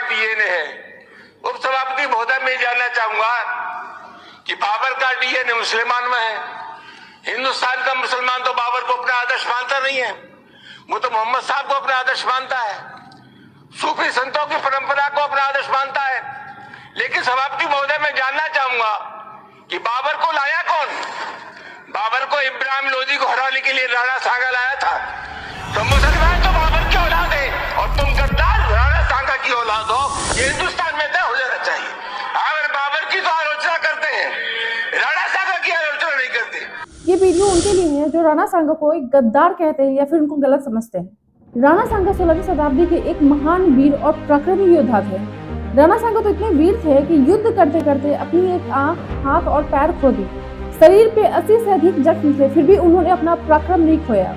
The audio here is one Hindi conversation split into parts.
डीएनए है। उपसभापति महोदय, मैं जानना चाहूंगा कि बाबर का डीएनए मुसलमान में है। हिंदुस्तान का मुसलमान तो बाबर को अपना आदर्श मानता नहीं है, वो तो मोहम्मद साहब को अपना आदर्श मानता है, सूफी संतों की परंपरा को अपना आदर्श मानता है। लेकिन सभापति महोदय, मैं जानना चाहूंगा कि बाबर को लाया कौन? बाबर को इब्राहिम लोदी को हराने के लिए राणा सांगा लाया था। तो मुसलमान तो बाबर की औलाद है और तुम गद्दार राणा सांगा की औलाद हो। ये हिंदुस्तान में तय हो जाना चाहिए। अगर बाबर की तो आलोचना करते हैं, राणा सांगा की आलोचना नहीं करते। ये वीडियो उनके लिए है जो राणा सांगा को एक गद्दार कहते हैं या फिर उनको गलत समझते हैं। राणा सांगा 16वीं शताब्दी के एक महान वीर और पराक्रमी योद्धा थे। राणा सांगा तो इतने वीर थे कि युद्ध करते करते अपनी एक आंख, हाथ और पैर खो दी। शरीर पे 80 से अधिक जख्म थे, फिर भी उन्होंने अपना पराक्रम नहीं खोया।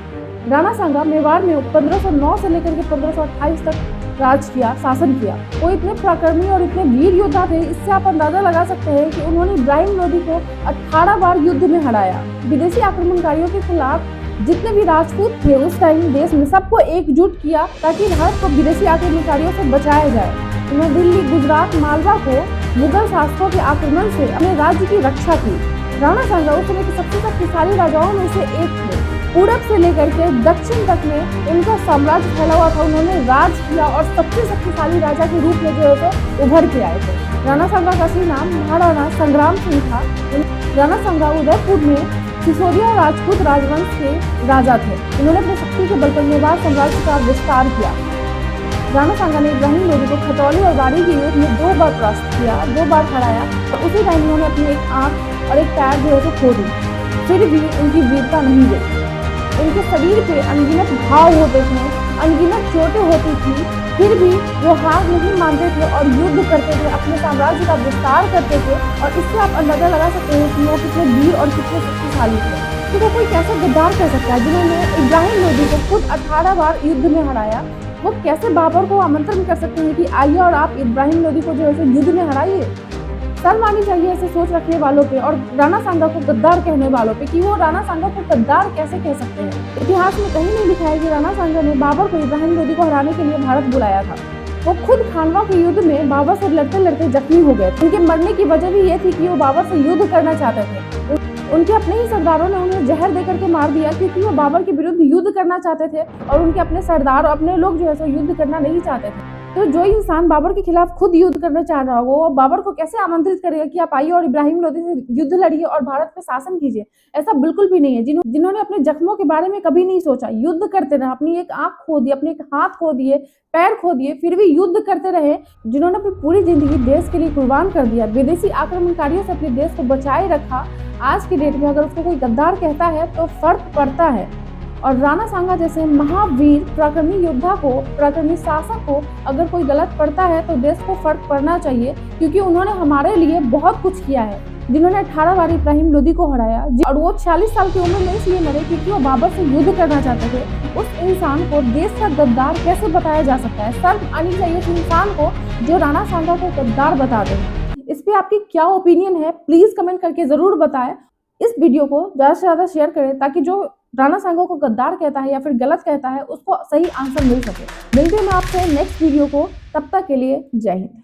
राणा सांगा मेवाड़ में 1509 से लेकर के 1528 तक राज किया, शासन किया। वो इतने पराक्रमी और इतने वीर योद्धा थे, इससे आप अंदाजा लगा सकते हैं कि उन्होंने इब्राहिम लोदी को 18 बार युद्ध में हराया। विदेशी आक्रमणकारियों के खिलाफ जितने भी राजपूत थे उस टाइम देश में, सबको एकजुट किया ताकि भारत को विदेशी आक्रमणकारियों से बचाया जाए। उन्होंने दिल्ली, गुजरात, मालवा को मुगल शासकों के आक्रमण से अपने राज्य की रक्षा की। राणा सांगा उस समय के सबसे शक्तिशाली राजाओं में से एक थे। पूरब से लेकर के दक्षिण तक में उनका साम्राज्य फैला हुआ था। उन्होंने राज किया और सबसे शक्तिशाली राजा के रूप में जो है तो उभर के आए थे। राणा सांगा का असली नाम महाराणा संग्राम सिंह था। राणा सांगा उदयपुर में सिसोदिया राजपूत राजवंश के राजा थे। उन्होंने अपनी शक्ति के बल पर मेवाड़ साम्राज्य का विस्तार किया। राणा सांगा ने इब्राहिम लोदी को खतौली और बाड़ी के युद्ध में 2 बार परास्त किया, 2 बार हराया और उसी टाइम उन्होंने अपनी एक आंख और एक पैर जो है तो खो दी। फिर भी उनकी वीरता नहीं गई। उनके शरीर पे अनगिनत घाव होते थे, अनगिनत चोटें होती थी, फिर भी वो हार नहीं मानते थे और युद्ध करते थे, अपने साम्राज्य का विस्तार करते थे। और इससे आप अंदाजा लगा सकते हैं कि वो कितने वीर और कितने शक्तिशाली थे। तो वो कोई कैसे गद्दार कह सकता है जिन्होंने इब्राहिम लोदी को खुद 18 बार युद्ध में हराया? वो कैसे बाबर को आमंत्रण कर सकते हैं कि आइए और आप इब्राहिम लोदी को जो है युद्ध में हराइए? शर्म आनी चाहिए ऐसे सोच रखने वालों पे और राणा सांगा को गद्दार कहने वालों पे कि वो राणा सांगा को गद्दार कैसे कह सकते हैं। इतिहास में कहीं नहीं लिखा है कि राणा सांगा ने बाबर को इब्राहिम लोदी को हराने के लिए भारत बुलाया था। वो खुद खानवा के युद्ध में बाबर से लड़ते लड़ते जख्मी हो गए। उनके मरने की वजह भी ये थी कि वो बाबर से युद्ध करना चाहते थे। उनके अपने ही सरदारों ने उन्हें जहर देकर के मार दिया क्योंकि वो बाबर के विरुद्ध युद्ध करना चाहते थे और उनके अपने सरदार और अपने लोग जो है सो युद्ध करना नहीं चाहते थे। तो जो इंसान बाबर के खिलाफ खुद युद्ध करना चाह रहा हो वो बाबर को कैसे आमंत्रित करेगा कि आप आइए और इब्राहिम लोदी से युद्ध लड़िए और भारत पे शासन कीजिए? ऐसा बिल्कुल भी नहीं है। जिन्होंने अपने जख्मों के बारे में कभी नहीं सोचा, युद्ध करते रहे, अपनी एक आंख खो दी, अपने एक हाथ खो दिए, पैर खो दिए, फिर भी युद्ध करते रहे, जिन्होंने अपनी पूरी जिंदगी देश के लिए कुर्बान कर दिया, विदेशी आक्रमणकारियों से अपने देश को बचाए रखा। आज की डेट में अगर उसको कोई गद्दार कहता है तो फर्क पड़ता है। और राणा सांगा जैसे महावीर पराक्रमी योद्धा को, पराक्रमी शासक को अगर कोई गलत पड़ता है तो देश को फर्क पड़ना चाहिए, क्योंकि उन्होंने हमारे लिए बहुत कुछ किया है। जिन्होंने 18 बार इब्राहिम लोदी को हराया और वो 46 साल की उम्र में इसलिए मरे क्योंकि वो बाबर से युद्ध करना चाहते थे। उस इंसान को देश का गद्दार कैसे बताया जा सकता है? शर्म आनी चाहिए उस इंसान को जो राणा सांगा को गद्दार बता दे। इस पे आपकी क्या ओपिनियन है प्लीज कमेंट करके जरूर बताएं। इस वीडियो को ज्यादा से ज्यादा शेयर करें ताकि जो राणा सांगा को गद्दार कहता है या फिर गलत कहता है उसको सही आंसर मिल सके। मिलते हैं मैं आपसे नेक्स्ट वीडियो को, तब तक के लिए जय हिंद।